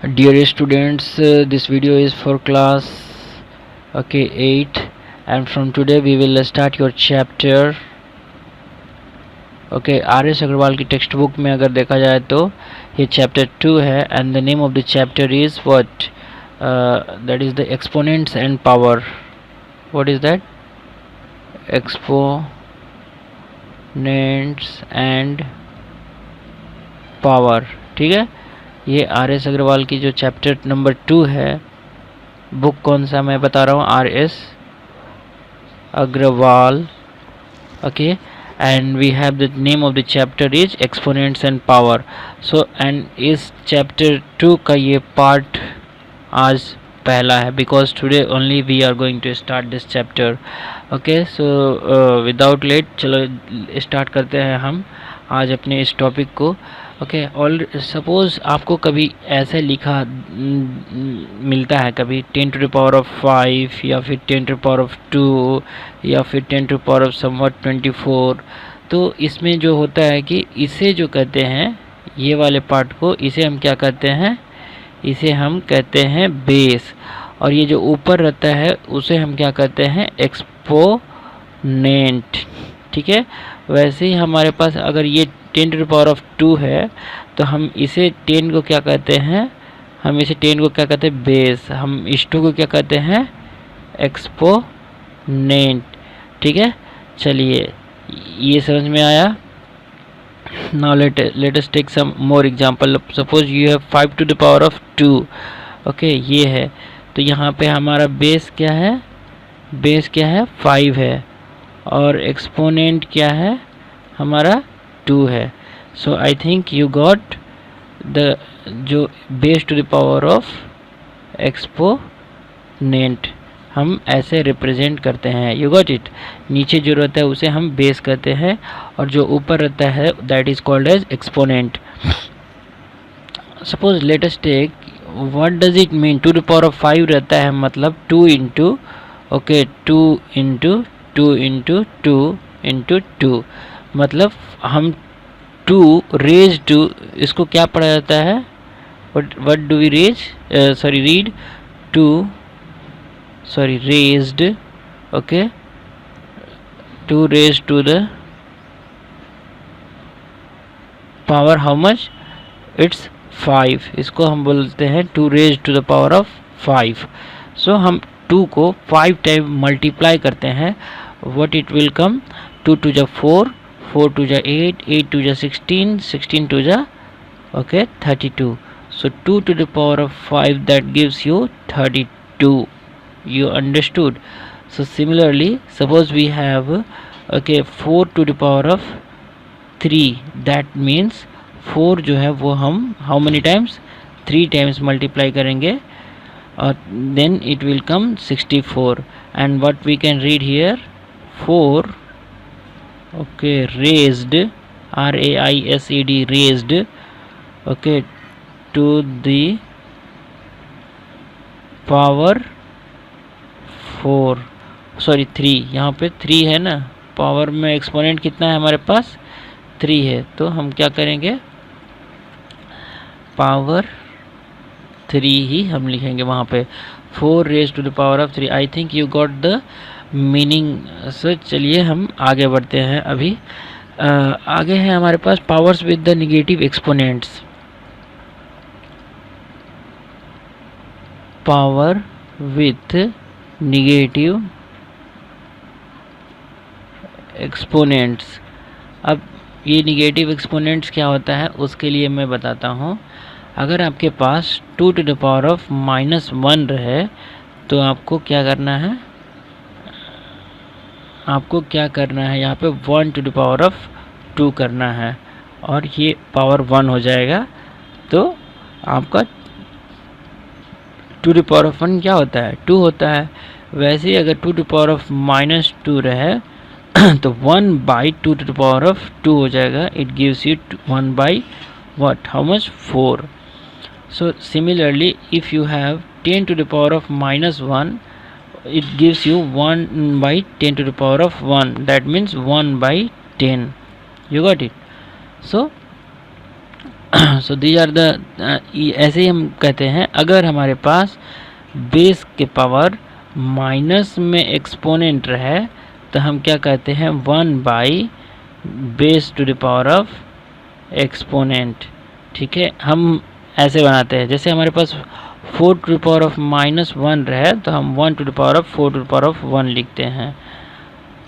Dear students, this video is for class 8, and from today we will start your chapter. R S Agarwal की text book में अगर देखा जाए तो ये चैप्टर 2 है, and the name of the chapter is what, that is the exponents and power. What is that? Exponents and power. ठीक है, ये आर एस अग्रवाल की जो चैप्टर नंबर 2 है. बुक कौन सा मैं बता रहा हूँ? R S Agarwal. Okay, and we have the name of the chapter is exponents and power. So and इस chapter 2 का ये part आज पहला है, because today only we are going to start this chapter. Okay, so without late चलो start करते हैं हम आज अपने इस टॉपिक को. ओके, ऑल सपोज आपको कभी ऐसे लिखा मिलता है, कभी 10 to the power of 5 या फिर 10 to the power of 2 या फिर 10 to the power of somewhat 24. तो इसमें जो होता है कि इसे जो कहते हैं, ये वाले पार्ट को, इसे हम क्या कहते हैं? इसे हम कहते हैं बेस. और ये जो ऊपर रहता है उसे हम क्या कहते हैं? एक्सपोनेंट. ठीक है, वैसे ही हमारे पास अगर ये 10 to the power of 2 है तो हम इसे 10 को क्या कहते हैं? हम इसे 10 को क्या कहते हैं? बेस. हम इस 2 को क्या कहते हैं? एक्सपोनेंट. ठीक है, चलिए ये समझ में आया. Now let us take some more example. Suppose you have 5 to the power of 2. Okay, ये है, तो यहाँ पे हमारा बेस क्या है? बेस क्या है? 5 है, और एक्सपोनेंट क्या है? हमारा 2 है. So I think you got the जो base to the power of exponent हम ऐसे रिप्रेजेंट करते हैं. You got it. नीचे जो रहता है उसे हम बेस कहते हैं, और जो ऊपर रहता है that is called as exponent. Suppose let us take, what does it mean? 2 to the power of 5 रहता है, मतलब 2 इंटू 2 इंटू 2 इंटू 2 इंटू 2, मतलब हम 2 रेज टू, इसको क्या पढ़ा जाता है? What do we read? 2 raised. Okay, 2 raise to the power how much? It's 5. इसको हम बोलते हैं 2 raise to the power of 5. So हम 2 को 5 टाइम मल्टीप्लाई करते हैं. What it will come? 2 to the 4, 4 to the 8, 8 to the 16, 16 to the 32. So 2 to the power of 5, that gives you 32. You understood? So similarly, suppose we have 4 to the power of 3. That means 4 जो है वो हम how many times? 3 times multiply करेंगे, और then it will come 64. And what we can read here? 4 raised, raised, raised, to the power 4, 3. यहाँ पे 3 है ना, पावर में एक्सपोनेंट कितना है हमारे पास? 3 है, तो हम क्या करेंगे? पावर 3 ही हम लिखेंगे वहाँ पे. 4 raised to the power of 3. I think you got the meaning. So चलिए हम आगे बढ़ते हैं. अभी आगे है हमारे पास powers with the negative exponents. Power with negative exponents. अब ये नेगेटिव एक्सपोनेंट्स क्या होता है उसके लिए मैं बताता हूँ. अगर आपके पास 2 to the power of -1 रहे तो आपको क्या करना है? आपको क्या करना है? यहाँ पे 1 to the power of 2 करना है, और ये पावर 1 हो जाएगा. तो आपका 2 to the power of 1 क्या होता है? 2 होता है. वैसे ही अगर 2 to the power of -2 रहे तो 1/2 to the power of 2 हो जाएगा. It gives you 1 what? How much? 4. So similarly, if you have 10 to the power of -1, it gives you 1/10 to the power of 1. That means 1/10. You got it? So so these are the, ऐसे ही हम कहते हैं अगर हमारे पास base के power minus में एक्सपोनेंट रहे तो हम क्या कहते हैं 1 by base to the power of exponent. ठीक है, हम ऐसे बनाते हैं जैसे हमारे पास 4 टू द पावर ऑफ -1 रहे तो हम 1 to the power of 4 to the power of 1 लिखते हैं।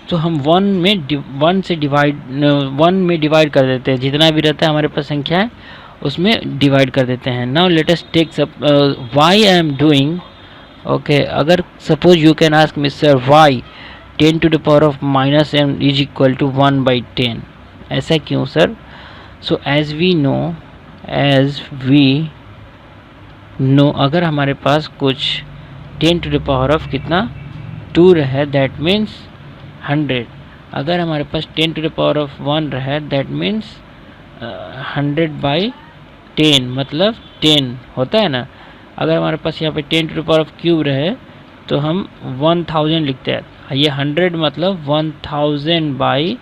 तो हम 1 में डिवाइड कर देते हैं, जितना भी रहता है हमारे पास संख्या है उसमें डिवाइड कर देते हैं। Now let us take why I am doing, okay, अगर suppose you can ask me sir why 10 to the power of -m is equal to 1/10, ऐसा क्यों sir? So as we know अगर हमारे पास कुछ 10 टू द पावर ऑफ कितना 2 रहे that means 100, अगर हमारे पास 10 टू द पावर ऑफ 1 रहे दैट मीन्स 100/10 मतलब 10 होता है ना। अगर हमारे पास यहाँ पे 10 to the power of cube रहे तो हम 1000 लिखते हैं, ये 100 मतलब 1000/10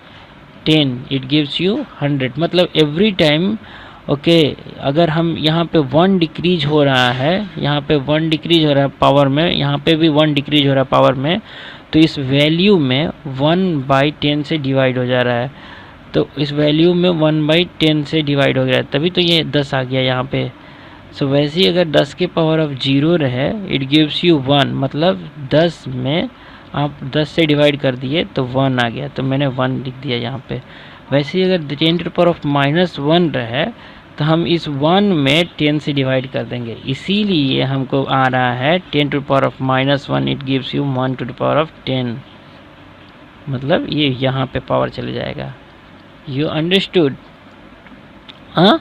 इट गिव्स यू 100, मतलब एवरी टाइम। ओके, अगर हम यहाँ पे 1 डिक्रीज हो रहा है, यहाँ पे 1 डिक्रीज हो रहा है पावर में, यहाँ पे भी 1 डिक्रीज हो रहा है पावर में, तो इस वैल्यू में 1/10 से डिवाइड हो जा रहा है, तो इस वैल्यू में 1/10 से डिवाइड हो गया, तभी तो ये 10 आ गया यहाँ पे। सो वैसे ही अगर 10 के पावर ऑफ 0 रहे इट गिव्स यू 1, मतलब 10 में आप 10 से डिवाइड कर दिए तो 1 आ गया, तो मैंने 1 लिख दिया यहाँ पे। वैसे ही अगर 10 टू द पावर ऑफ -1 रहे तो हम इस 1 में 10 से डिवाइड कर देंगे, इसीलिए हमको आ रहा है 10 to the power of -1 it gives you 1 to the power of 10, मतलब ये यहाँ पे पावर चले जाएगा। You understood? हाँ,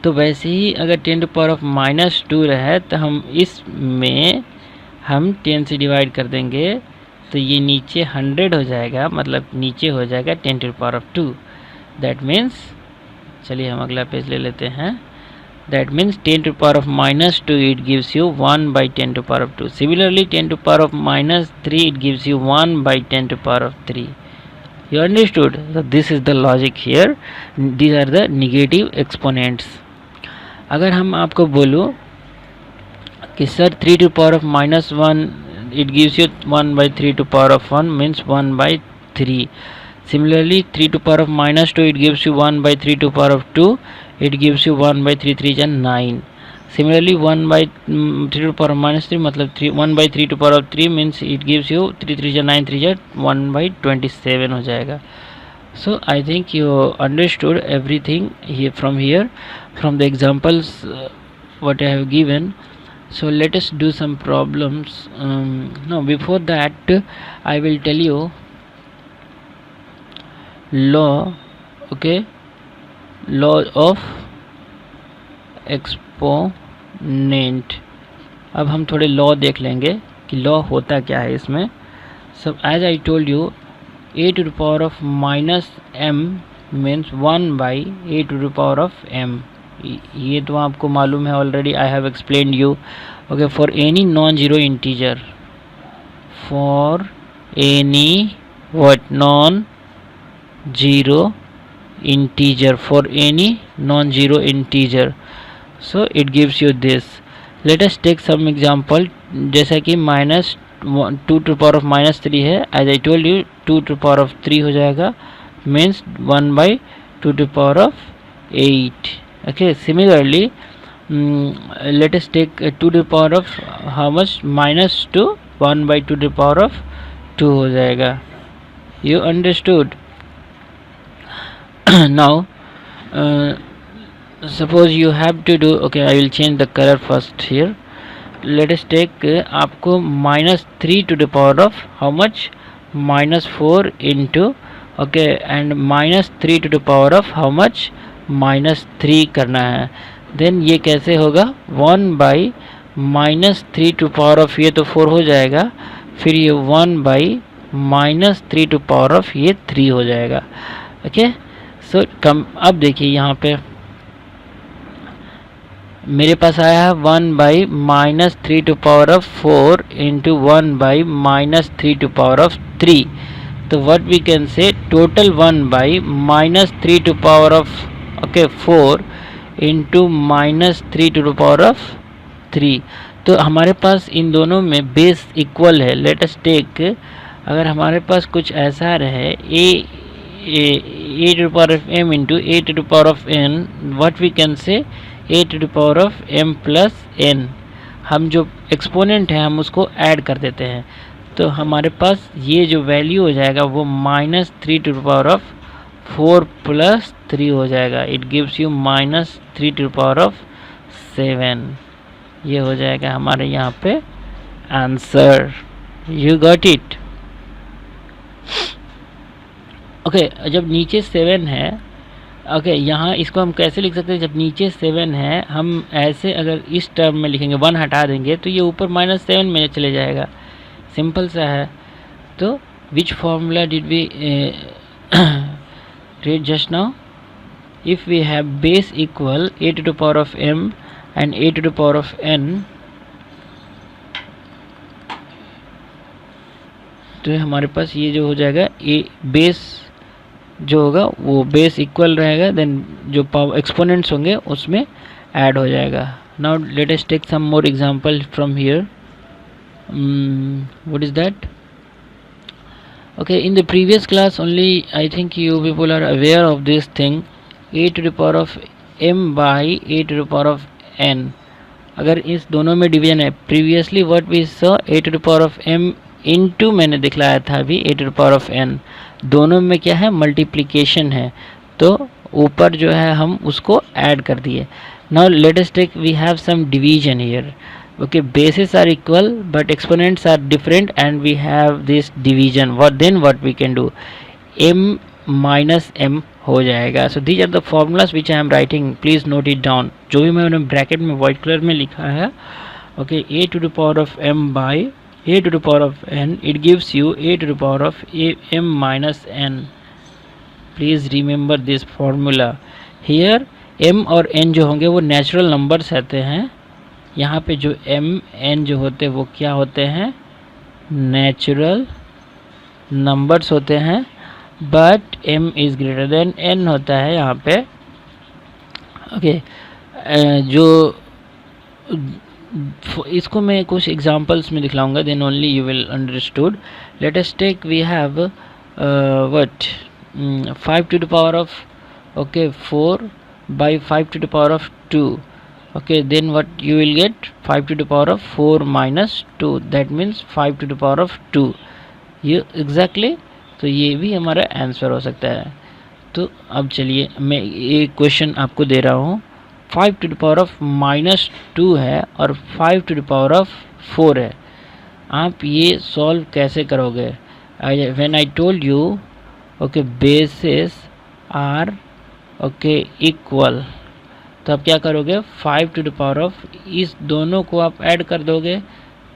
तो वैसे ही अगर 10 टू पावर ऑफ -2 रहे तो हम इसमें हम 10 से डिवाइड कर देंगे तो ये नीचे 100 हो जाएगा, मतलब नीचे हो जाएगा 10 to power of 2, that means, चलिए हम अगला पेज ले लेते हैं, that means 10 to power of -2 it gives you 1/10 to power of 2। Similarly 10 to power of -3 it gives you 1/10 to power of 3। You understood? So this is the logic here. These are the negative exponents. अगर हम आपको बोलूँ कि sir 3 to power of -1 it gives you 1/3 to power of 1 means 1/3. Similarly 3 to power of -2 it gives you 1/3 to power of 2, it gives you 1/3, 3 is 9. Similarly 1/3 to power of -3 मतलब 1/3 to power of 3 means it gives you 3 3 9, 3 1/27 हो जाएगा। So I think you understood everything here from the examples what I have given. So let us do some problems. No, before that I will tell you law, okay, law of exponent. अब हम थोड़े law देख लेंगे कि law होता क्या है इसमें। सब as I told you a to the power of -m means 1/a to the power of m, ये तो आपको मालूम है already, I have explained you. Okay, for any non zero integer, for any what non zero integer, for any non zero integer, so it gives you this. Let us take some example, जैसा कि -2 to power of -3 है, as I told you 2 to power of 3 हो जाएगा, means 1/2 to power of 8. Okay, similarly let us take 2 to power of how much -2, 1/2 to power of 2 हो जाएगा। You understood? Now suppose you have to do, okay, I will change the color first here. Let us take आपको -3 to the power of how much -4 into, okay, and -3 to the power of how much -3 करना है। then ये कैसे होगा 1/-3 to power of ये तो 4 हो जाएगा, फिर ये 1/-3 to power of ये 3 हो जाएगा। ओके, सो अब देखिए यहाँ पे मेरे पास आया है 1/-3 to power of 4 into 1/-3 to power of 3, तो what we can say total 1/-3 to power of, okay, 4 into minus 3 to the power of 3। तो हमारे पास इन दोनों में बेस इक्वल है। लेट अस टेक, अगर हमारे पास कुछ ऐसा रहे a to the power of m into A to the power of n, what we can say a to the power of m plus n। हम जो एक्सपोनेंट है हम उसको ऐड कर देते हैं, तो हमारे पास ये जो वैल्यू हो जाएगा वो minus 3 to the power of 4 plus 3 हो जाएगा। It gives you minus 3 to the power of 7। ये हो जाएगा हमारे यहाँ पे answer. You got it? Okay, जब नीचे 7 है, ओके यहाँ इसको हम कैसे लिख सकते हैं? जब नीचे 7 है हम ऐसे अगर इस टर्म में लिखेंगे, 1 हटा देंगे तो ये ऊपर -7 में चले जाएगा। सिंपल सा है। तो which formula did we read just now? If we have base equal a to the power of m and a to the power of n, तो हमारे पास ये जो हो जाएगा a बेस जो होगा वो बेस इक्वल रहेगा, देन जो पावर एक्सपोनेंट्स होंगे उसमें ऐड हो जाएगा। Now let us take some more example from here. What is that? Okay, in the previous class only I think you people are aware of this thing, a to the power of m by a to the power of n। अगर इस दोनों में division है, previously what we saw a to the power of m into मैंने दिखलाया था अभी a to the power of n। दोनों में क्या है? मल्टीप्लिकेशन है, तो ऊपर जो है हम उसको ऐड कर दिए। Now let us take, we have some division here. Okay, bases are equal but exponents are different and we have this division। what we can do? m minus m हो जाएगा। so these are the formulas which I am writing, please note it down। जो भी मैंने bracket में white colour में लिखा है, okay, a to the power of m by a to the power of n, it gives you a to the power of m minus n। please remember this formula। here m और n जो होंगे वो natural numbers रहते हैं। यहाँ पे जो m n जो होते हैं वो क्या होते हैं? नेचुरल नंबर्स होते हैं, but m is greater than n होता है यहाँ पे। ओके, जो इसको मैं कुछ एग्जांपल्स में दिखलाऊंगा, then only you will understood. Let us take, we have what 5 to the power of 4 by 5 to the power of 2। okay, then what you will get? 5 to the power of 4 minus 2, that means 5 to the power of 2। ये exactly, तो ये भी हमारा answer हो सकता है। तो अब चलिए मैं ये क्वेश्चन आपको दे रहा हूँ। 5 to the power of -2 है और 5 to the power of 4 है। आप ये सॉल्व कैसे करोगे? When I told you okay bases are okay equal, तो आप क्या करोगे? 5 to the power of, इस दोनों को आप ऐड कर दोगे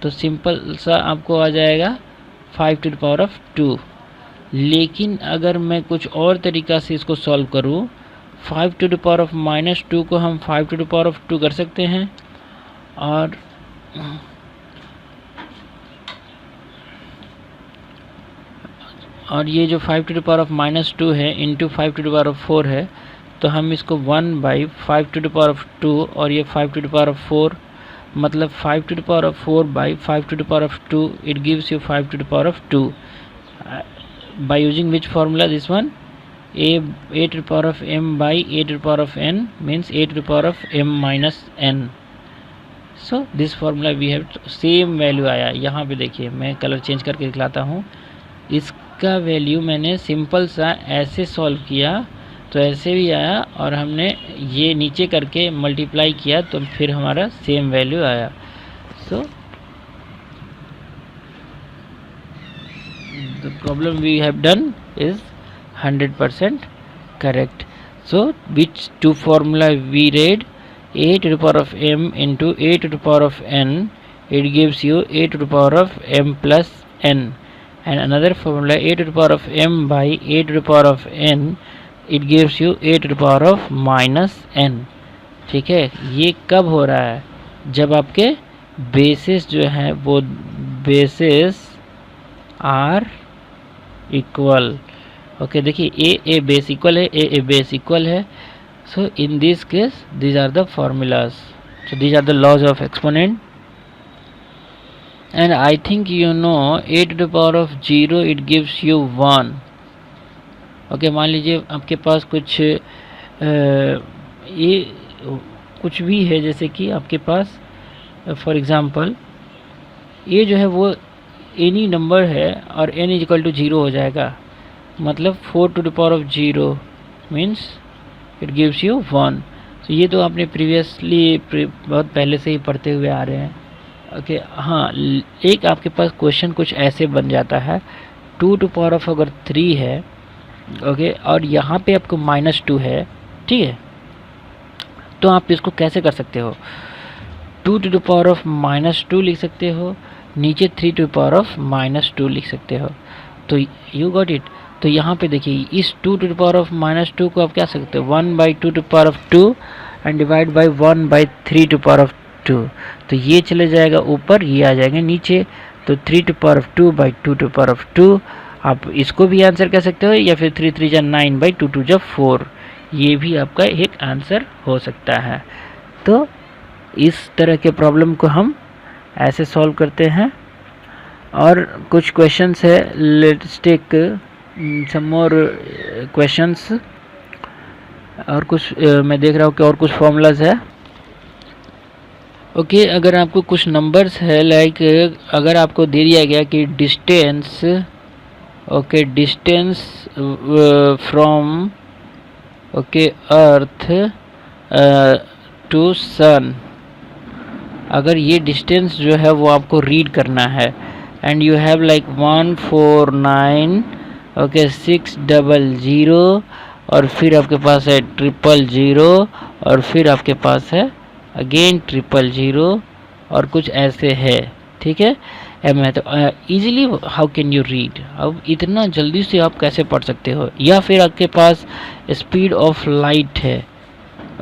तो सिंपल सा आपको आ जाएगा 5 to the power of 2। लेकिन अगर मैं कुछ और तरीक़ा से इसको सॉल्व करूँ, 5 to the power of -2 को हम 5 to the power of 2 कर सकते हैं, और ये जो 5 to the power of -2 है into 5 to the power of 4 है, तो हम इसको 1 by 5 to the power of 2 और ये 5 to the power of 4, मतलब 5 to the power of 4 by 5 to the power of 2, it gives you 5 to the power of 2। by using which formula? this one, a to the power of m by a to the power of n means a to the power of m minus n। so this formula we have same value आया। यहाँ पे देखिए मैं colour change करके दिखलाता हूँ। इसका value मैंने simple सा ऐसे सॉल्व किया तो ऐसे भी आया, और हमने ये नीचे करके मल्टीप्लाई किया तो फिर हमारा सेम वैल्यू आया। So the problem we have done is 100% correct. So which to formula we read? a to the power of m into a to the power of n, it gives you a to the power of m plus n, and another formula a to the power of m by a to the power of n, it gives you a to the power of minus n। ठीक है, ये कब हो रहा है? जब आपके basis जो है वो बेसिस आर इक्वल। ओके देखिए ए बेस इक्वल है, ए बेस इक्वल है। So in this case, these are the formulas. So these are the laws of exponent. And I think you know a to the power of 0 it gives you 1. Okay, मान लीजिए आपके पास कुछ ये कुछ भी है, जैसे कि आपके पास फॉर एग्ज़ाम्पल ये जो है वो एनी नंबर है और n इज इक्वल टू 0 हो जाएगा, मतलब 4 to the power of 0 means it gives you 1. तो ये तो आपने प्रीवियसली बहुत पहले से ही पढ़ते हुए आ रहे हैं. ओके हाँ, एक आपके पास क्वेश्चन कुछ ऐसे बन जाता है 2 टू पावर ऑफ अगर 3 है, ओके, और यहाँ पे आपको -2 है, ठीक है, तो आप इसको कैसे कर सकते हो, 2 टू द पावर ऑफ -2 लिख सकते हो, नीचे 3 टू द पावर ऑफ -2 लिख सकते हो. तो यू गॉट इट. तो यहाँ पे देखिए इस 2 टू द पावर ऑफ -2 को आप क्या सकते हो 1/2 to the power of 2 and divide by 1/3 to power of 2. तो ये चले जाएगा ऊपर, ये आ जाएगा नीचे, तो 3 to power of 2/2 to power of 2. आप इसको भी आंसर कर सकते हो, या फिर 3 3 जा 9/2 2 जा 4, ये भी आपका एक आंसर हो सकता है. तो इस तरह के प्रॉब्लम को हम ऐसे सॉल्व करते हैं. और कुछ क्वेश्चंस है, let's take some more questions. और कुछ मैं देख रहा हूँ कि और कुछ फॉर्मूलाज है. ओके, अगर आपको कुछ नंबर्स है, लाइक अगर आपको दे दिया गया कि distance, okay, distance from okay earth to sun, अगर ये डिस्टेंस जो है वो आपको रीड करना है, and you have like 149 okay 600, और फिर आपके पास है 000, और फिर आपके पास है अगेन 000, और कुछ ऐसे है, ठीक है. मैं तो easily how can you read, अब इतना जल्दी से आप कैसे पढ़ सकते हो. या फिर आपके पास स्पीड ऑफ लाइट है,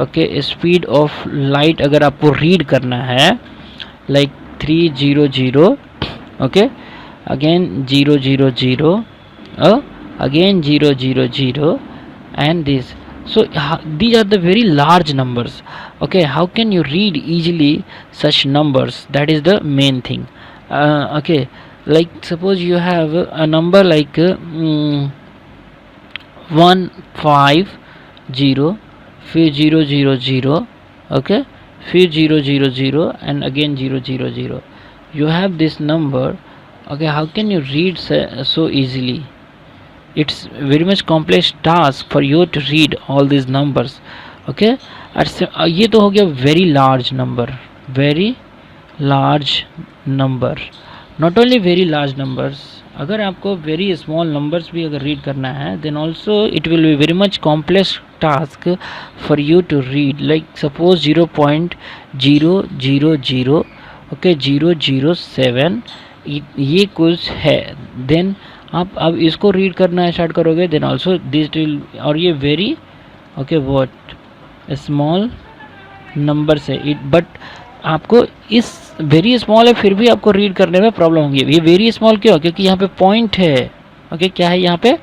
ओके, स्पीड ऑफ लाइट अगर आपको रीड करना है, like 300, okay, again 000, again 000, and this. So these are the very large numbers. Okay, how can you read easily such numbers? That is the main thing. Okay, like suppose you have a number like 150, फिर 000, okay, फिर 000 and again 000. You have this number. Okay, how can you read so easily? It's very much complex task for you to read all these numbers. Okay, ये तो हो गया very large number, very large number. Not only very large numbers, अगर आपको very small numbers भी अगर read करना है, then also it will be very much complex task for you to read. Like suppose 0.000, okay, 007, ये कुछ है, then आप अब इसको रीड करना स्टार्ट करोगे, देन ऑल्सो दिस विल, और ये very okay what small number से इट, बट आपको इस वेरी स्मॉल है फिर भी आपको रीड करने में प्रॉब्लम होगी. ये वेरी स्मॉल क्यों, क्योंकि यहाँ पे पॉइंट है. ओके, क्या है यहाँ पे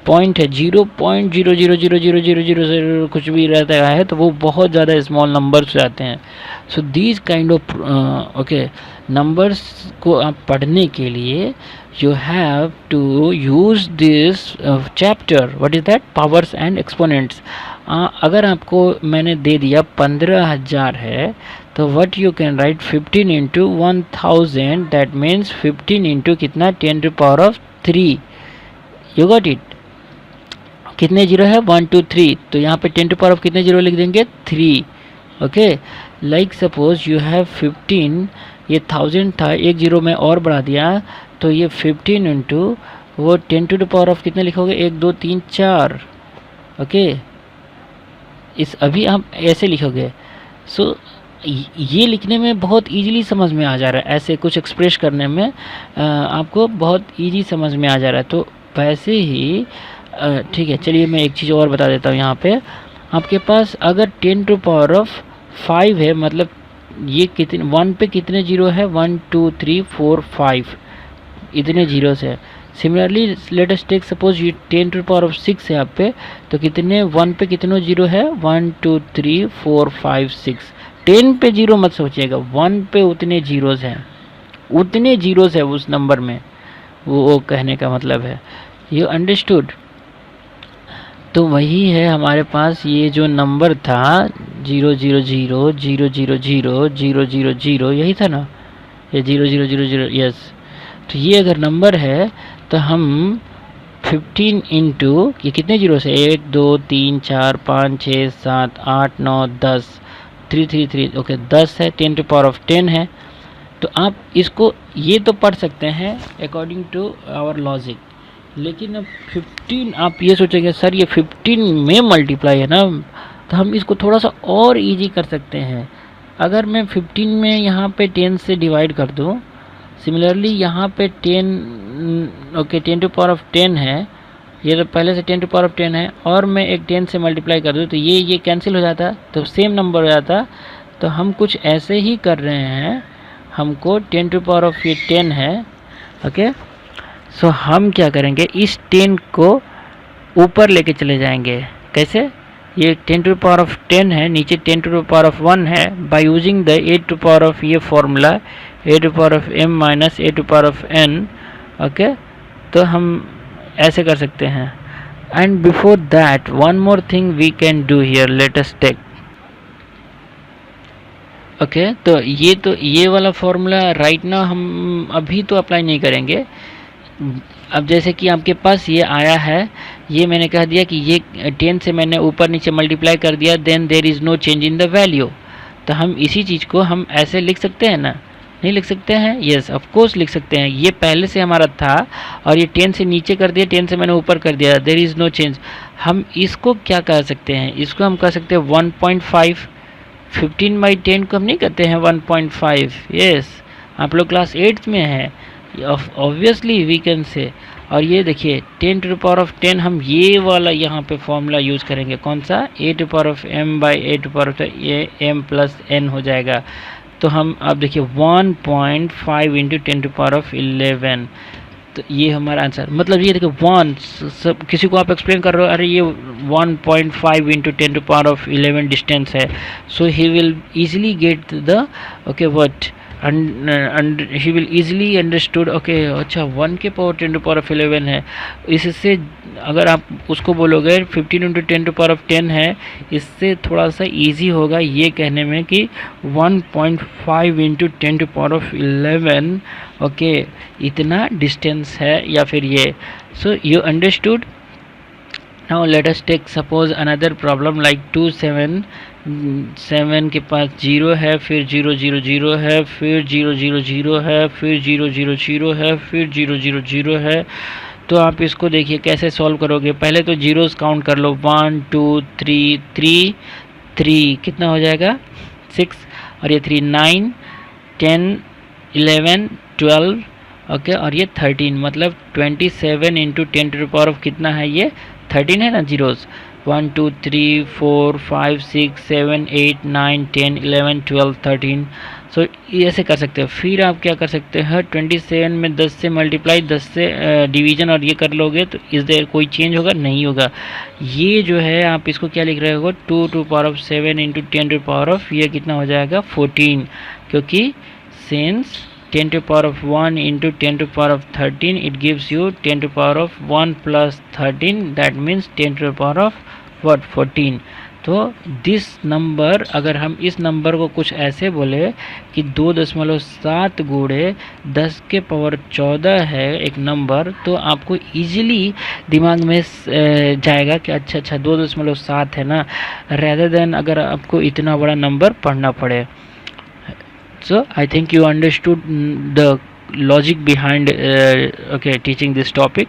पॉइंट है, 0.0000000 कुछ भी रहता है, तो वो बहुत ज़्यादा स्मॉल नंबर्स जाते हैं. So these kind of okay numbers को आप पढ़ने के लिए you have to use this chapter. What is that? Powers and exponents. अगर आपको मैंने दे दिया 15,000 है, तो what you can write 15 into 1000, that means 15 into कितना 10 to power of 3. You got it? कितने जीरो है 1 2 3, तो यहाँ पे 10 to power of कितने जीरो लिख देंगे 3. Okay, like suppose you have 15, ये 1000 था, एक जीरो में और बढ़ा दिया, तो ये 15 इंटू वो 10 टू द पावर ऑफ कितने लिखोगे 1 2 3 4. ओके, इस अभी आप ऐसे लिखोगे. सो ये लिखने में बहुत इजीली समझ में आ जा रहा है, ऐसे कुछ एक्सप्रेस करने में आपको बहुत इजी समझ में आ जा रहा है. तो वैसे ही ठीक है, चलिए मैं एक चीज़ और बता देता हूँ. यहाँ पे आपके पास अगर 10 टू पावर ऑफ 5 है, मतलब ये कितने 1 पे कितने जीरो है 1 2 3 4 5 इतने जीरो से, similarly let us take suppose ये 10⁶ है यहाँ पे, तो कितने 1 पे कितने जीरो है, 1 2 3 4 5 6। 10 पे जीरो मत सोचिएगा, 1 पे उतने जीरोज़ हैं, उतने जीरोज़ है उस नंबर में, वो कहने का मतलब है। You understood? तो वही है हमारे पास ये जो नंबर था 0 0 0 0 0 0 0 0 0, यही था ना, ये 0 0 0 0, यस। तो ये अगर नंबर है तो हम 15 इंटू ये कितने जीरो से, 1 2 3 4 5 6 7 8 9 10, 3 3 3, ओके 10 है, 10⁻10 है। तो आप इसको ये तो पढ़ सकते हैं अकॉर्डिंग टू आवर लॉजिक, लेकिन अब 15 आप ये सोचेंगे सर ये 15 में मल्टीप्लाई है ना, तो हम इसको थोड़ा सा और इजी कर सकते हैं। अगर मैं 15 में यहाँ पे 10 से डिवाइड कर दूँ, सिमिलरली यहाँ पे 10, ओके 10⁻10 है, ये तो पहले से 10⁻10 है, और मैं एक 10 से मल्टीप्लाई कर दूँ तो ये कैंसिल हो जाता, तो सेम नंबर हो जाता। तो हम कुछ ऐसे ही कर रहे हैं, हमको 10⁻10 है, ओके। सो हम क्या करेंगे, इस 10 को ऊपर लेके चले जाएंगे। कैसे? ये 10⁻10 है, नीचे 10⁻1 है, बाय यूजिंग द a⁻, ये formula a⁻m minus a⁻n, okay. तो हम ऐसे कर सकते हैं। And before that one more thing we can do here, let us take, okay. तो ये वाला फॉर्मूला राइट ना हम अभी तो अप्लाई नहीं करेंगे। अब जैसे कि आपके पास ये आया है, ये मैंने कह दिया कि ये 10 से मैंने ऊपर नीचे मल्टीप्लाई कर दिया, then there is no change in the value. तो हम इसी चीज़ को हम ऐसे लिख सकते हैं ना, नहीं लिख सकते हैं? यस ऑफ कोर्स लिख सकते हैं। ये पहले से हमारा था और ये 10 से नीचे कर दिया, 10 से मैंने ऊपर कर दिया, देयर इज़ नो चेंज। हम इसको क्या कह सकते हैं, इसको हम कह सकते हैं 1.5। 15/10 को हम नहीं कहते हैं 1.5, यस। आप लोग क्लास 8th में है, ऑब्वियसली वी कैन से। और ये देखिए 10⁻10 हम ये वाला यहाँ पे फॉर्मूला यूज़ करेंगे, कौन सा, a⁻m/a⁻, ये m प्लस n हो जाएगा। तो हम अब देखिए 1.5 इंटू 10⁻11, तो ये हमारा आंसर। मतलब ये देखिए 1, सब किसी को आप एक्सप्लेन कर रहे हो, अरे ये 1.5 इंटू 10⁻11 डिस्टेंस है, so he will easily get the, okay what, and he will easily understood, okay अच्छा 1 के पावर 10⁻11 है। इससे अगर आप उसको बोलोगे 15 इंटू 10⁻10 है, इससे थोड़ा सा इजी होगा ये कहने में कि 1.5 इंटू 10⁻11, ओके इतना डिस्टेंस है या फिर ये। So you understood. Now let us take suppose another problem like 2 7 7 के पास 0 है, फिर 0 0 0 है, फिर 0 0 0 है, फिर 0 0 0 है, फिर 0 0 0 है। तो आप इसको देखिए कैसे सॉल्व करोगे। पहले तो जीरोस काउंट कर लो, 1 2 3 3 3, कितना हो जाएगा 6, और ये 3 9 10 11 12, ओके, और ये 13, मतलब 27 इंटू 10⁻, कितना है ये 13 है ना जीरोस। 1 2 3 4 5 6 7 8 9 10 11 12 13। सो ये ऐसे कर सकते हो। फिर आप क्या कर सकते हैं, 27 में 10 से मल्टीप्लाई, 10 से डिवीजन और ये कर लोगे तो इस देर कोई चेंज होगा नहीं होगा। ये जो है आप इसको क्या लिख रहे हो, 2⁻7 इंटू 10⁻, ये कितना हो जाएगा 14, क्योंकि since 10⁻1 into 10⁻13 it gives you 10⁻1 plus 13, that means 10⁻14। तो दिस नंबर, अगर हम इस नंबर को कुछ ऐसे बोले कि 2.7 गुणे 10 के पावर 14 है एक नंबर, तो आपको इजीली दिमाग में जाएगा कि अच्छा 2.7 है ना, रेदर देन अगर आपको इतना बड़ा नंबर पढ़ना पड़े। So I think you understood the logic behind okay teaching this topic.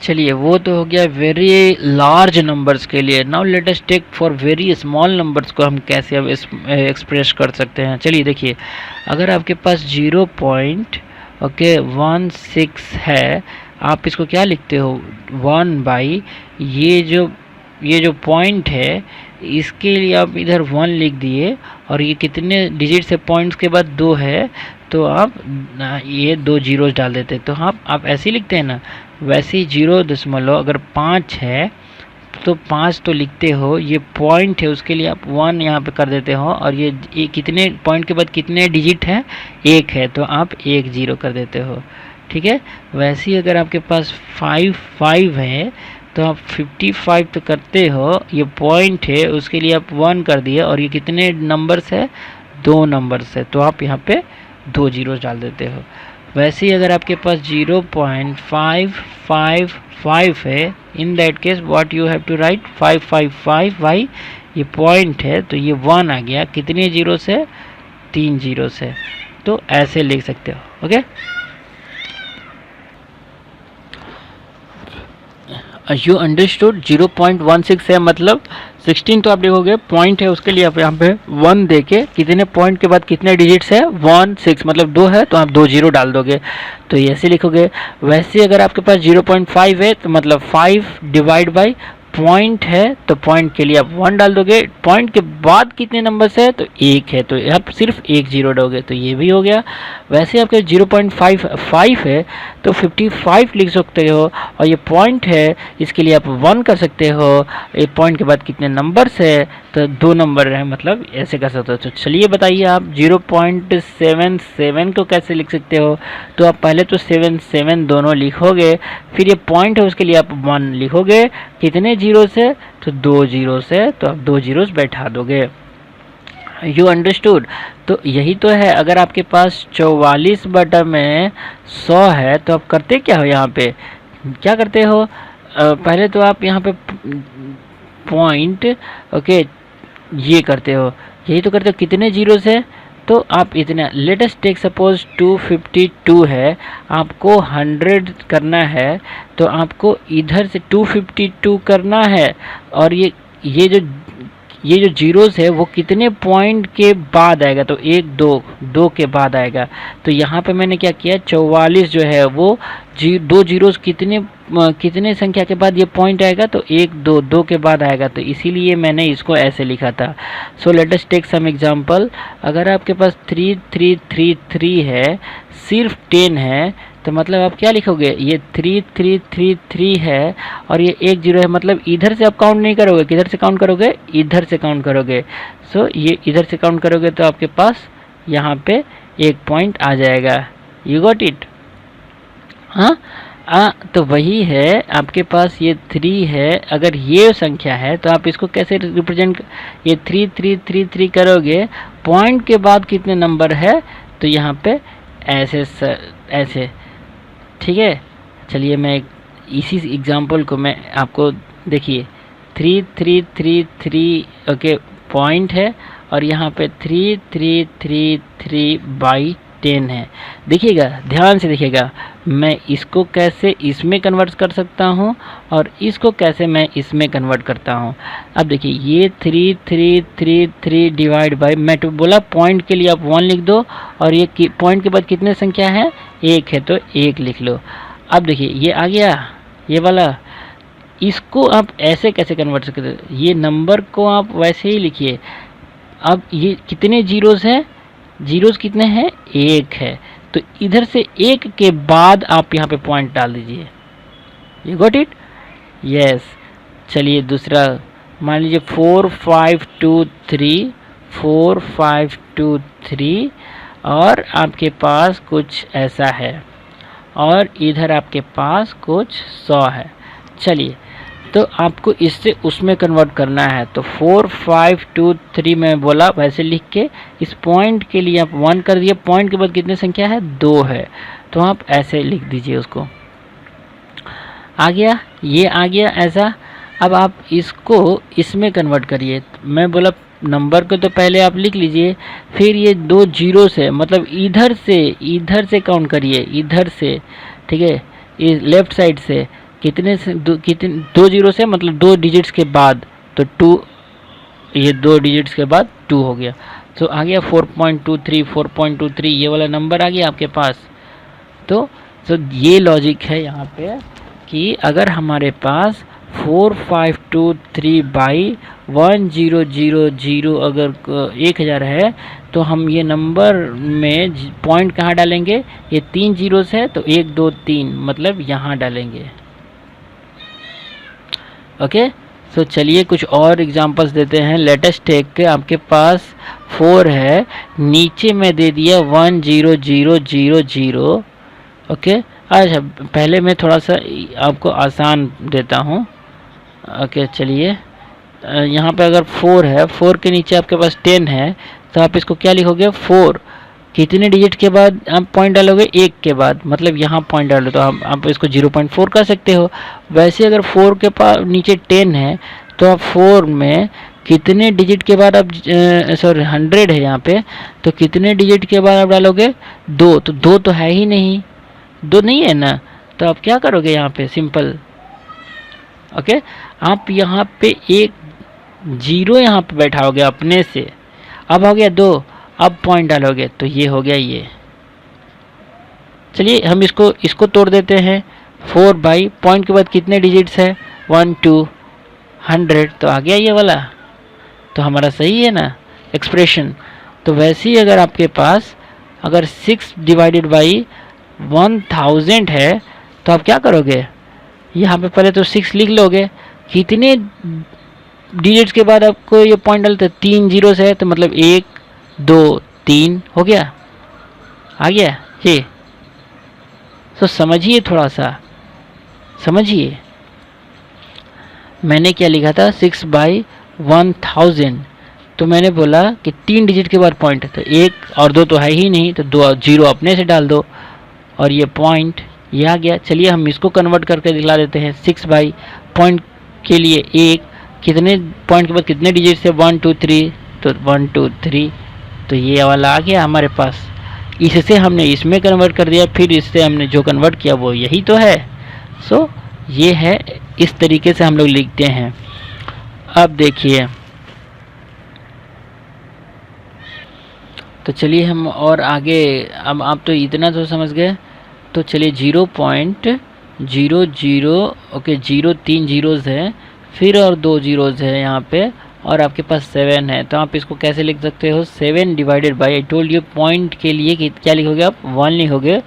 चलिए वो तो हो गया वेरी लार्ज नंबर्स के लिए। Now let us take for very small numbers को हम कैसे अब एक्सप्रेस कर सकते हैं। चलिए देखिए, अगर आपके पास 0.16 है, आप इसको क्या लिखते हो 1/, ये जो पॉइंट है इसके लिए आप इधर 1 लिख दिए, और ये कितने डिजिट से पॉइंट्स के बाद 2 है, तो आप ये 2 जीरोस डाल देते। तो आप ऐसे ही लिखते हैं ना, वैसे ही 0.5 अगर 5 है तो 5 तो लिखते हो, ये पॉइंट है उसके लिए आप 1 यहाँ पे कर देते हो, और ये कितने पॉइंट के बाद कितने डिजिट है, 1 है, तो आप 1 0 कर देते हो। ठीक है, वैसे ही अगर आपके पास 5 है तो आप 55 तो करते हो, ये पॉइंट है उसके लिए आप 1 कर दिए, और ये कितने नंबर्स है, 2 नंबर्स है, तो आप यहाँ पे 2 जीरोस डाल देते हो। वैसे ही अगर आपके पास 0.555 है, in that case what you have to write 555 by, ये पॉइंट है तो ये 1 आ गया, कितने जीरो से, 3 जीरो से, तो ऐसे लिख सकते हो। Okay, you understood. 0.16 है मतलब 16 तो आप देखोगे पॉइंट है उसके लिए आप यहाँ पे 1 देके, कितने पॉइंट के बाद कितने डिजिट्स है, 1 6 मतलब 2 है, तो आप 2 जीरो डाल दोगे, तो ये ऐसे लिखोगे। वैसे अगर आपके पास 0.5 है तो मतलब 5 डिवाइड बाई पॉइंट है, तो पॉइंट के लिए आप 1 डाल दोगे, पॉइंट के बाद कितने नंबर्स है, तो 1 है, तो आप सिर्फ 1 जीरो डालोगे, तो ये भी हो गया। वैसे आपके 0.55 है तो 55 लिख सकते हो, और ये पॉइंट है इसके लिए आप 1 कर सकते हो, ये पॉइंट के बाद कितने नंबर्स है, तो 2 नंबर है, मतलब ऐसे कर सकते हो। तो चलिए बताइए आप 0.77 को कैसे लिख सकते हो। तो आप पहले तो 7 दोनों लिखोगे, फिर ये पॉइंट है उसके लिए आप 1 लिखोगे, कितने जीरो से, तो 2 जीरो से, तो आप 2 जीरोस बैठा दोगे। You understood. तो यही तो है, अगर आपके पास 44/100 है तो आप करते क्या हो, यहाँ पे क्या करते हो, पहले तो आप यहाँ पे पॉइंट, ओके, ये करते हो, यही तो करते हो, कितने जीरो से, तो आप इतना, लेट अस टेक सपोज 252 है, आपको 100 करना है, तो आपको इधर से 252 करना है, और ये जो जीरोस है वो कितने पॉइंट के बाद आएगा, तो 1 2 के बाद आएगा। तो यहाँ पे मैंने क्या किया, 44 जो है वो 2 जीरोस कितने संख्या के बाद ये पॉइंट आएगा, तो 1 2 के बाद आएगा, तो इसीलिए मैंने इसको ऐसे लिखा था। So let us take some example. अगर आपके पास 3333 है, सिर्फ 10 है, तो मतलब आप क्या लिखोगे, ये 3333 है, और ये 1 जीरो है, मतलब इधर से आप काउंट नहीं करोगे, किधर से काउंट करोगे, इधर से काउंट करोगे। सो ये इधर से काउंट करोगे तो आपके पास यहाँ पे 1 पॉइंट आ जाएगा। You got it. हाँ, तो वही है, आपके पास ये 3 है, अगर ये संख्या है तो आप इसको कैसे रिप्रेजेंट, ये 3333 करोगे, पॉइंट के बाद कितने नंबर है, तो यहाँ पे ऐसे, ठीक है। चलिए मैं इसी एग्जांपल को मैं आपको, देखिए 3333 ओके पॉइंट है, और यहाँ पे 3333/10 है। देखिएगा, ध्यान से देखिएगा, मैं इसको कैसे इसमें कन्वर्ट कर सकता हूँ, और इसको कैसे मैं इसमें कन्वर्ट करता हूँ। अब देखिए, ये 3333 डिवाइड बाई, मैं तो बोला पॉइंट के लिए आप 1 लिख दो, और ये पॉइंट के बाद कितने संख्या है, 1 है, तो 1 लिख लो। अब देखिए ये आ गया, ये वाला, इसको आप ऐसे कैसे कन्वर्ट सकते हो, ये नंबर को आप वैसे ही लिखिए। अब ये कितने जीरोस हैं, जीरोस कितने हैं, 1 है, तो इधर से 1 के बाद आप यहाँ पे पॉइंट डाल दीजिए। You got it, yes. चलिए दूसरा, मान लीजिए 4523 और आपके पास कुछ ऐसा है, और इधर आपके पास कुछ 100 है। चलिए, तो आपको इससे उसमें कन्वर्ट करना है, तो 4523 में बोला वैसे लिख के, इस पॉइंट के लिए आप 1 कर दिए, पॉइंट के बाद कितने संख्या है, 2 है, तो आप ऐसे लिख दीजिए उसको। आ गया, ये आ गया ऐसा। अब आप इसको इसमें कन्वर्ट करिए। मैं बोला नंबर को तो पहले आप लिख लीजिए, फिर ये 2 जीरो से, मतलब इधर से काउंट करिए, इधर से, ठीक है, इस लेफ्ट साइड से कितने 2 जीरो से, मतलब 2 डिजिट्स के बाद, तो 2, ये 2 डिजिट्स के बाद 2 हो गया, तो आ गया 4.23 ये वाला नंबर आ गया आपके पास। तो ये लॉजिक है यहाँ पे कि अगर हमारे पास 4523/1000 अगर 1000 है तो हम ये नंबर में पॉइंट कहाँ डालेंगे, ये 3 जीरोस है तो 1 2 3 मतलब यहाँ डालेंगे। ओके, सो चलिए कुछ और एग्जांपल्स देते हैं। लेटेस्ट टेक के आपके पास 4 है, नीचे में दे दिया 10000। ओके, अच्छा पहले मैं थोड़ा सा आपको आसान देता हूँ। ओके चलिए, यहाँ पे अगर 4 है, 4 के नीचे आपके पास 10 है तो आप इसको क्या लिखोगे, 4 कितने डिजिट के बाद आप पॉइंट डालोगे, 1 के बाद, मतलब यहाँ पॉइंट डालो तो आप इसको 0.4 कर सकते हो। वैसे अगर 4 के पास नीचे 10 है तो आप 4 में कितने डिजिट के बाद आप सॉरी 100 है यहाँ पे, तो कितने डिजिट के बाद आप डालोगे, 2, तो 2 तो है ही नहीं, 2 नहीं है ना, तो आप क्या करोगे यहाँ पे, सिंपल। ओके, आप यहाँ पे एक जीरो यहाँ पे बैठाओगे अपने से, अब हो गया 2, अब पॉइंट डालोगे तो ये हो गया ये। चलिए हम इसको तोड़ देते हैं। 4 बाई पॉइंट के बाद कितने डिजिट्स है, 1 2 100, तो आ गया ये वाला, तो हमारा सही है ना एक्सप्रेशन। तो वैसे ही अगर आपके पास अगर 6 डिवाइडेड बाई 1000 है तो आप क्या करोगे, यहाँ पे पहले तो 6 लिख लोगे, कितने डिजिट्स के बाद आपको ये पॉइंट डालते, 3 जीरो है तो मतलब 1 2 3 हो गया, आ गया ये। तो समझिए, थोड़ा सा समझिए, मैंने क्या लिखा था 6 बाई 1000, तो मैंने बोला कि 3 डिजिट के बाद पॉइंट है तो 1 और 2 तो है ही नहीं, तो 2 जीरो अपने से डाल दो और ये पॉइंट ये आ गया। चलिए हम इसको कन्वर्ट करके दिखला देते हैं। 6 बाई पॉइंट के लिए 1, कितने पॉइंट के बाद कितने डिजिट से, 1 2 3, तो 1 2 3, तो ये वाला आ गया हमारे पास। इससे हमने इसमें कन्वर्ट कर दिया, फिर इससे हमने जो कन्वर्ट किया वो यही तो है। सो ये है, इस तरीके से हम लोग लिखते हैं। अब देखिए, तो चलिए हम और आगे, अब आप तो इतना तो समझ गए, तो चलिए 0.00, ओके 0 3 जीरोज़ है, फिर और 2 जीरोज़ है यहाँ पे, और आपके पास 7 है, तो आप इसको कैसे लिख सकते हो, 7 divided by, I told you point के लिए क्या लिखोगे आप, 1 लिखोगे,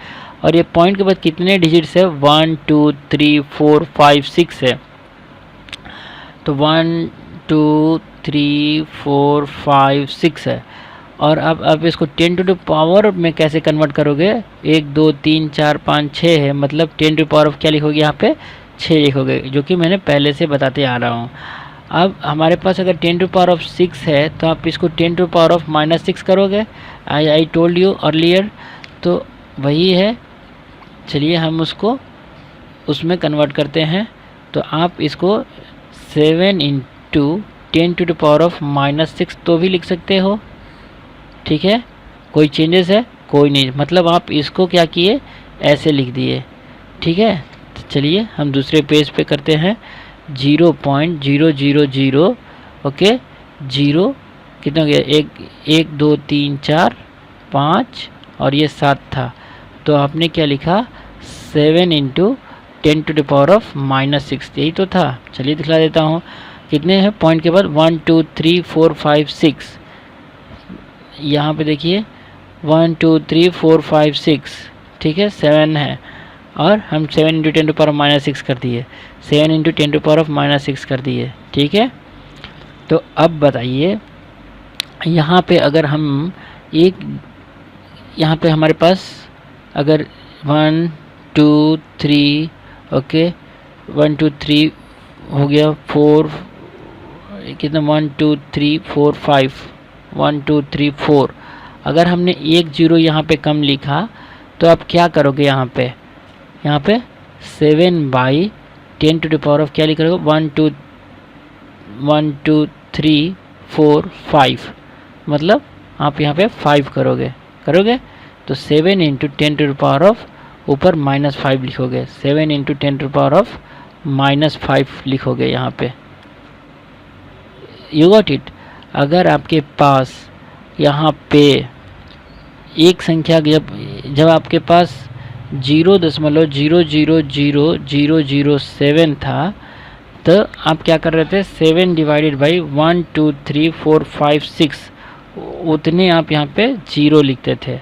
और ये पॉइंट के बाद कितने डिजिट्स है, 1 2 3 4 5 6 है, तो 1 2 3 4 5 6 है। और अब आप इसको 10 टू द पावर में कैसे कन्वर्ट करोगे, 1 2 3 4 5 6 है, मतलब 10 टू पावर ऑफ क्या लिखोगे यहाँ पे, 6 लिखोगे, जो कि मैंने पहले से बताते आ रहा हूँ। अब हमारे पास अगर 10 टू पावर ऑफ 6 है तो आप इसको 10 टू पावर ऑफ -6 करोगे, आई टोल्ड यू अर्लियर, तो वही है। चलिए हम उसको उसमें कन्वर्ट करते हैं, तो आप इसको 7 into 10 to the power of -6 तो भी लिख सकते हो, ठीक है, कोई चेंजेस है, कोई नहीं, मतलब आप इसको क्या किए, ऐसे लिख दिए, ठीक है। तो चलिए हम दूसरे पेज पे करते हैं। 0.000, ओके, 0 कितना हो गया, 1 2 3 4 5 और ये 7 था, तो आपने क्या लिखा, 7 into 10 to the power of -6, यही तो था। चलिए दिखला देता हूँ, कितने हैं पॉइंट के बाद, 1 2 3 4 5 6, यहाँ पे देखिए 1 2 3 4 5 6, ठीक है, 7 है, और हम 7 इंटू 10 टू पावर ऑफ -6 कर दिए, 7 इंटू 10 टू पावर ऑफ -6 कर दिए, ठीक है। तो अब बताइए, यहाँ पे अगर हम एक, यहाँ पे हमारे पास अगर 1 2 3, ओके 1 2 3 हो गया, 4 कितना, 1 2 3 4 5, 1 2 3 4, अगर हमने 1 0 यहाँ पे कम लिखा तो आप क्या करोगे, यहाँ पे 7 by 10 to the power of क्या लिख रहे हो, 1 2 3 4 5, मतलब आप यहाँ पे 5 करोगे, तो 7 into 10 to the power of ऊपर -5 लिखोगे, 7 into 10 to the power of -5 लिखोगे यहाँ पे, यू गॉट इट। अगर आपके पास यहाँ पे एक संख्या जब आपके पास 0.0000007 था, तो आप क्या कर रहे थे, 7 डिवाइडेड बाई 1 2 3 4 5 6 उतने आप यहाँ पे 0 लिखते थे,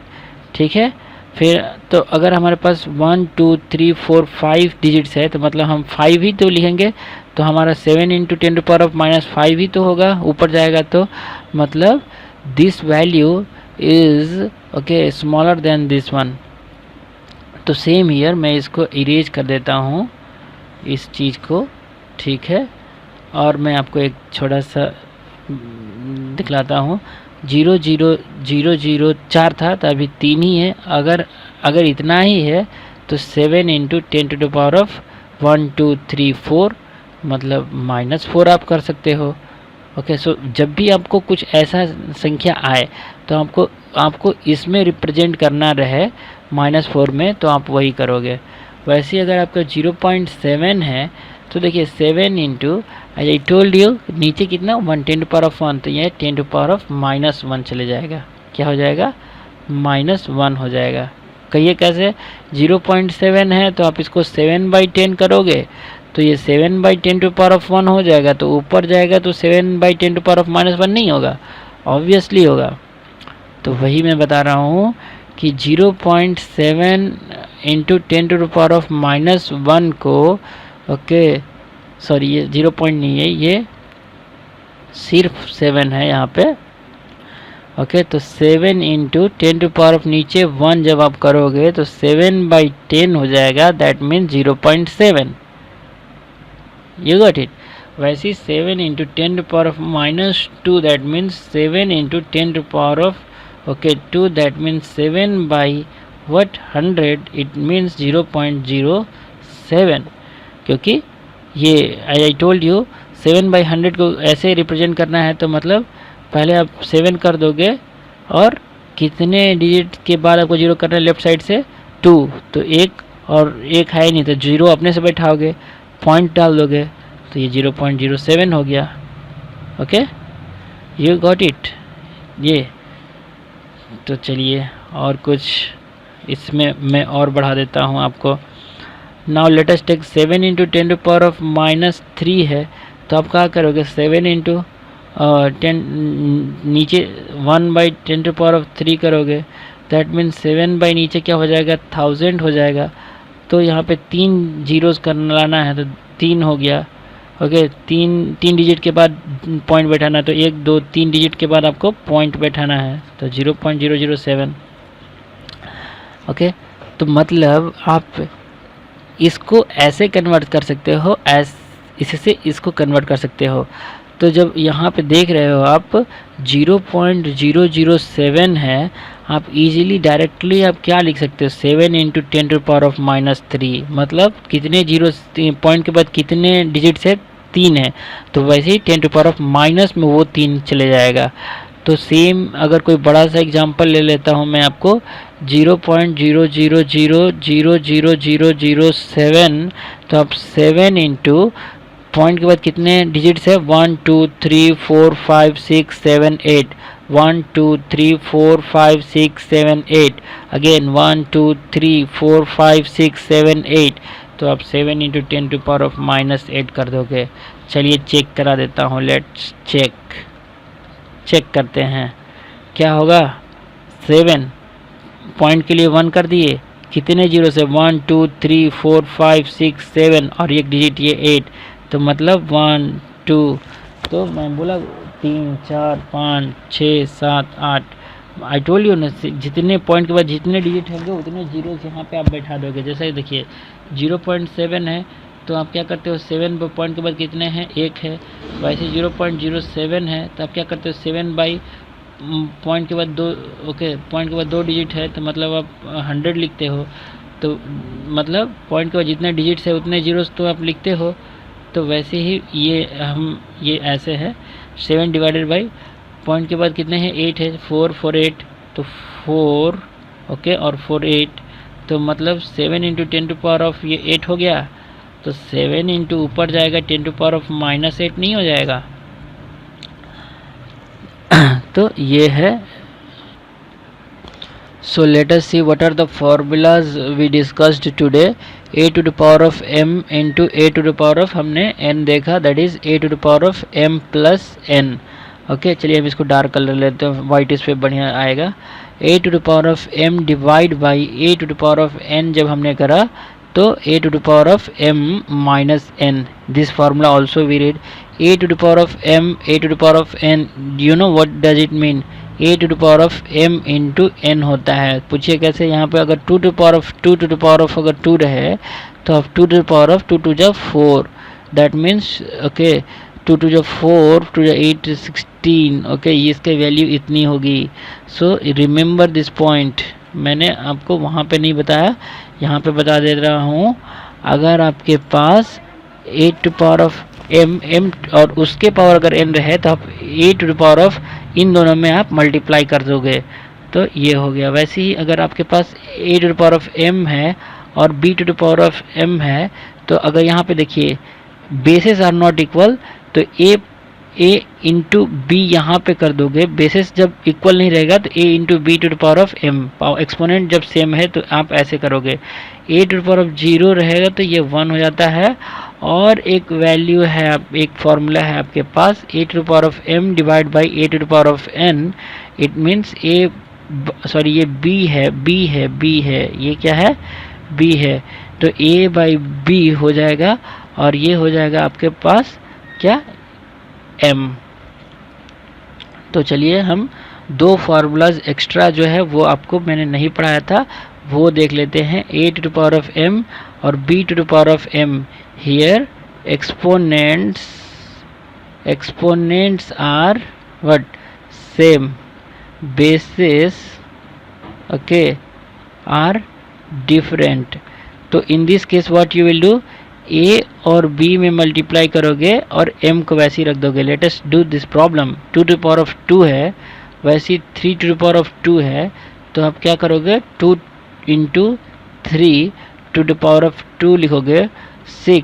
ठीक है। फिर तो अगर हमारे पास 1 2 3 4 5 डिजिट्स है तो मतलब हम 5 ही तो लिखेंगे, तो हमारा 7 इंटू 10⁻⁻5 ही तो होगा, ऊपर जाएगा तो मतलब this value is okay smaller than this one. तो सेम ईयर मैं इसको इरेज कर देता हूँ इस चीज़ को, ठीक है। और मैं आपको एक छोटा सा दिखलाता हूँ, 0 0 0 0 4 था तो अभी 3 ही है। अगर इतना ही है तो 7 इंटू 10⁻1 2 3 4 मतलब -4 आप कर सकते हो। ओके, सो जब भी आपको कुछ ऐसा संख्या आए तो आपको इसमें रिप्रेजेंट करना रहे -4 में, तो आप वही करोगे। वैसे अगर आपका 0.7 है तो देखिए 7 इंटू आई टोल्ड यू नीचे कितना 1 10⁻1, तो यह 10⁻−1 चले जाएगा, क्या हो जाएगा -1 हो जाएगा। कहिए कैसे, 0.7 है तो आप इसको 7/10 करोगे तो ये 7/10⁻1 हो जाएगा, तो ऊपर जाएगा तो 7/10⁻−1 नहीं होगा, ऑब्वियसली होगा। तो वही मैं बता रहा हूँ कि 0.7 इंटू 10⁻−1 को ओके सॉरी ये 0 पॉइंट नहीं है, ये सिर्फ 7 है यहाँ पे। ओके, तो 7 इंटू 10⁻, नीचे 1 जब आप करोगे तो 7/10 हो जाएगा, that means 0.7। You got it. वैसे 7 into 10⁻⁻2 that means 7 into 10⁻2 that means 7/100 it means 0.07, क्योंकि ये आई टोल्ड यू 7/100 को ऐसे रिप्रेजेंट करना है तो मतलब पहले आप 7 कर दोगे और कितने डिजिट के बाद आपको 0 करना है लेफ्ट साइड से 2, तो 1 और 1 है ही नहीं तो 0 अपने से बैठाओगे, पॉइंट डाल दोगे तो ये 0.07 हो गया। Okay, you got it. ये तो चलिए और कुछ इसमें मैं और बढ़ा देता हूँ आपको। Now let us take 7 into 10⁻³ है, तो आप क्या करोगे 7 इंटू 10 नीचे 1/10⁻³ करोगे, दैट मीन्स 7 बाई नीचे क्या हो जाएगा 1000 हो जाएगा। तो यहाँ पे 3 जीरोस करना लाना है तो 3 हो गया। ओके, तीन डिजिट के बाद पॉइंट बैठाना है, तो 1 2 3 डिजिट के बाद आपको पॉइंट बैठाना है, तो 0.007। ओके, तो मतलब आप इसको ऐसे कन्वर्ट कर सकते हो, इससे इसको कन्वर्ट कर सकते हो। तो जब यहाँ पे देख रहे हो आप 0.007 है, आप इजीली डायरेक्टली आप क्या लिख सकते हो 7 इंटू 10⁻³ मतलब कितने जीरो पॉइंट के बाद कितने डिजिट्स है 3 है, तो वैसे ही 10⁻⁻ में वो 3 चले जाएगा। तो सेम अगर कोई बड़ा सा एग्जांपल ले लेता हूँ मैं आपको 0.00000007, तो आप 7 इंटू पॉइंट के बाद कितने डिजिट्स है 1 2 3 4 5 6 7 8, 1 2 3 4 5 6 7 8, अगेन 1 2 3 4 5 6 7 8, तो आप 7 इंटू 10⁻⁻8 कर दोगे। चलिए चेक करा देता हूँ, लेट्स चेक करते हैं क्या होगा। 7 पॉइंट के लिए 1 कर दिए, कितने जीरो से 1 2 3 4 5 6 7 और एक डिजिट ये 8, तो मतलब 1 2, तो मैं बोला 3 4 5 6 7 8। आई टोल्ड यू ना, जितने पॉइंट के बाद जितने डिजिट होंगे उतने जीरो यहाँ पे आप बैठा दोगे। जैसे देखिए 0.7 है तो आप क्या करते हो 7 पॉइंट के बाद कितने हैं 1 है, वैसे 0.07 है तो आप क्या करते हो 7 बाई पॉइंट के बाद 2, ओके पॉइंट के बाद 2 डिजिट है तो मतलब आप 100 लिखते हो, तो मतलब पॉइंट के बाद जितने डिजिट्स है उतने जीरोस तो आप लिखते हो। तो वैसे ही ये ऐसे है 7 डिवाइडेड बाई पॉइंट के बाद कितने हैं 8 है, 4 4 8, तो 4 ओके और 4 8, तो मतलब 7 इंटू 10⁻⁸ ये 8 हो गया, तो 7 इंटू ऊपर जाएगा 10⁻⁻8 नहीं हो जाएगा। तो ये है। So let us see what are the formulas we discussed today A to the power of M into A to the power of हमने एन देखा, that is A to the power of M plus N. Okay, चलिए हम इसको dark colour लेते हैं, white इस पे बढ़िया आएगा। A to the power of m divide by a to the power of n जब हमने करा तो a to the power of m minus n, this formula also we read a to the power of m a to the power of n, you know what does it mean, a to the power of M into n होता है। पूछिए कैसे, यहाँ पे अगर two to power of two to the power of अगर two रहे तो अब two to the power of two two जा four, that means okay two two जा फोर, टू जा 8 16, ओके ये इसके वैल्यू इतनी होगी। सो रिमेंबर दिस पॉइंट, मैंने आपको वहाँ पे नहीं बताया, यहाँ पे बता दे रहा हूँ। अगर आपके पास a to power of M और उसके पावर अगर एन रहे तो आप ए टू द पावर ऑफ इन दोनों में आप मल्टीप्लाई कर दोगे तो ये हो गया। वैसे ही अगर आपके पास a to the power of m है और b to the power of m है तो अगर यहाँ पे देखिए बेसिस आर नॉट इक्वल तो ए इंटू बी यहाँ पे कर दोगे, बेसिस जब इक्वल नहीं रहेगा तो a into b to the power of m, exponent जब सेम है तो आप ऐसे करोगे। A to the power of 0 रहेगा तो ये 1 हो जाता है, और एक वैल्यू है, एक फार्मूला है आपके पास a to the power of m divide by a to the power of n, it means a sorry ये बी है, ये क्या है बी है, तो ए बाई बी हो जाएगा और ये हो जाएगा आपके पास क्या m। तो चलिए हम दो फार्मूलाज एक्स्ट्रा जो है वो आपको मैंने नहीं पढ़ाया था वो देख लेते हैं। a to the power of m और b to the power of m, here exponents are what same, bases okay are different। तो in this case what you will do, a और b में मल्टीप्लाई करोगे और m को वैसे ही रख दोगे। Let us do this problem, 2 to power of 2 है, वैसे 3 टू पावर ऑफ 2 है, तो आप क्या करोगे 2 into 3 to the power of 2 लिखोगे, 6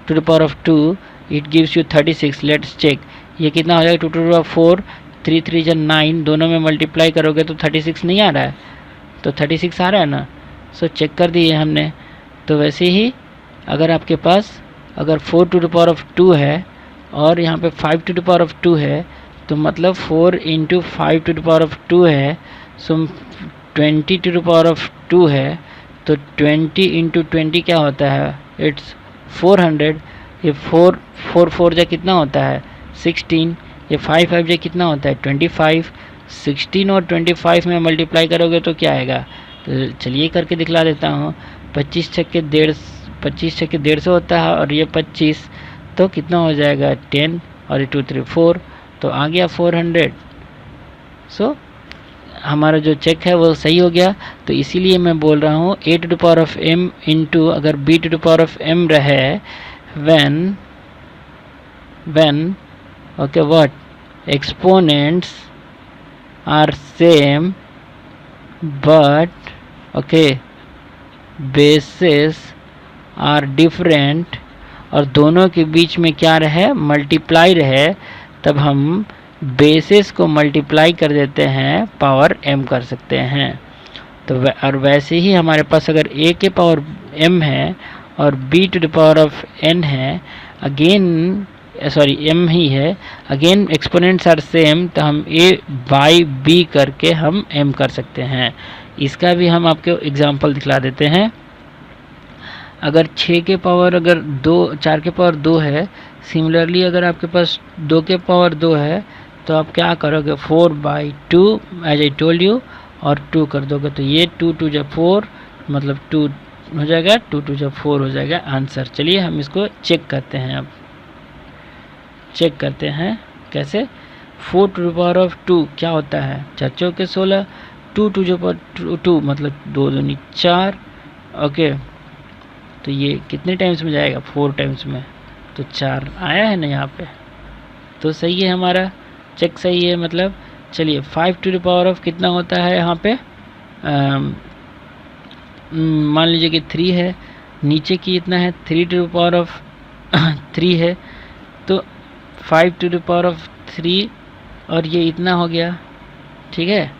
to the power of 2 it gives you 36। Let's check ये कितना हो जाएगा, 2 टू द पावर 4, 3 3 जा 9, दोनों में मल्टीप्लाई करोगे तो 36 नहीं आ रहा है, तो 36 आ रहा है ना। सो चेक कर दिए हमने। तो वैसे ही अगर आपके पास अगर 4 टू द पावर ऑफ 2 है और यहाँ पे 5 टू द पावर ऑफ 2 है तो मतलब 4 into 5 to the power of 2 है, so 20 to the power of 2 है, तो 20 इंटू 20 क्या होता है, इट्स 400। ये 4 4 4 जा कितना होता है 16, ये 5 5 जा कितना होता है 25, 16 और 25 में मल्टीप्लाई करोगे तो क्या आएगा। तो चलिए करके दिखला देता हूँ, 25 छक्के 150 होता है और ये 25, तो कितना हो जाएगा 10 और ये 2 3 4, तो आ गया 400। सो हमारा जो चेक है वो सही हो गया। तो इसीलिए मैं बोल रहा हूँ a to the power of m इंटू अगर b to the power of m रहे, when okay what exponents are same but okay bases are different, और दोनों के बीच में क्या रहे मल्टीप्लाई रहे, तब हम बेसिस को मल्टीप्लाई कर देते हैं, पावर m कर सकते हैं। तो और वैसे ही हमारे पास अगर a के पावर m है और b to the power of n है, अगेन सॉरी m ही है, अगेन एक्सपोनेंट्स आर सेम, तो हम a बाई b करके हम m कर सकते हैं। इसका भी हम आपको एग्जांपल दिखला देते हैं। अगर 6 के पावर अगर 2 4 के पावर 2 है, सिमिलरली अगर आपके पास 2 के पावर 2 है तो आप क्या करोगे 4/2 एज आई टोल्ड यू और 2 कर दोगे, तो ये 2 2 जा 4 मतलब 2 हो जाएगा, 2 2 जा 4 हो जाएगा आंसर। चलिए हम इसको चेक करते हैं। अब चेक करते हैं कैसे, 4 टू द पावर ऑफ 2 क्या होता है 4 चौके 16, 2 टू द पावर 2 मतलब 2 दूनी 4, ओके तो ये कितने टाइम्स में जाएगा 4 टाइम्स में, तो 4 आया है ना यहाँ पे, तो सही है हमारा चेक सही है। मतलब चलिए 5 टू द पावर ऑफ कितना होता है यहाँ पे, मान लीजिए कि 3 है, नीचे की इतना है 3 टू द पावर ऑफ 3 है, तो 5 टू द पावर ऑफ 3 और ये इतना हो गया, ठीक है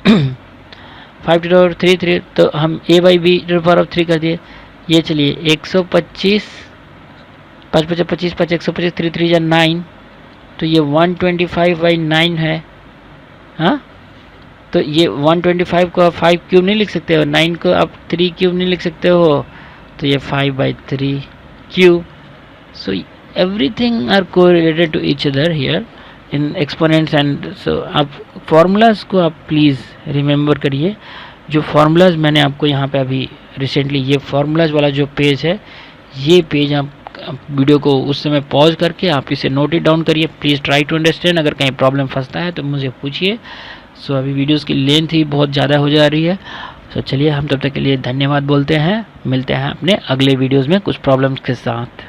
5 टू द पावर 3 3, तो हम a by B to the power of 3 कर दिए, ये चलिए 125 5 5 25 5 125 3 3 या 9, तो ये 125/9 है। हाँ, तो ये 125 को आप 5 क्यूब नहीं लिख सकते हो, 9 को आप 3 क्यूब नहीं लिख सकते हो, तो ये 5/3 cube. So everything are correlated to each other here in exponents and so आप फार्मूलाज को आप प्लीज़ रिमेंबर करिए। जो फार्मूलाज मैंने आपको यहाँ पे अभी रिसेंटली, ये फार्मूलाज वाला जो पेज है, ये पेज आप वीडियो को उस समय पॉज करके आप इसे नोट इट डाउन करिए। Please try to understand. अगर कहीं प्रॉब्लम फंसता है तो मुझे पूछिए। सो अभी वीडियोस की लेंथ ही बहुत ज़्यादा हो जा रही है। सो चलिए हम तब तक के लिए धन्यवाद बोलते हैं, मिलते हैं अपने अगले वीडियोस में कुछ प्रॉब्लम्स के साथ।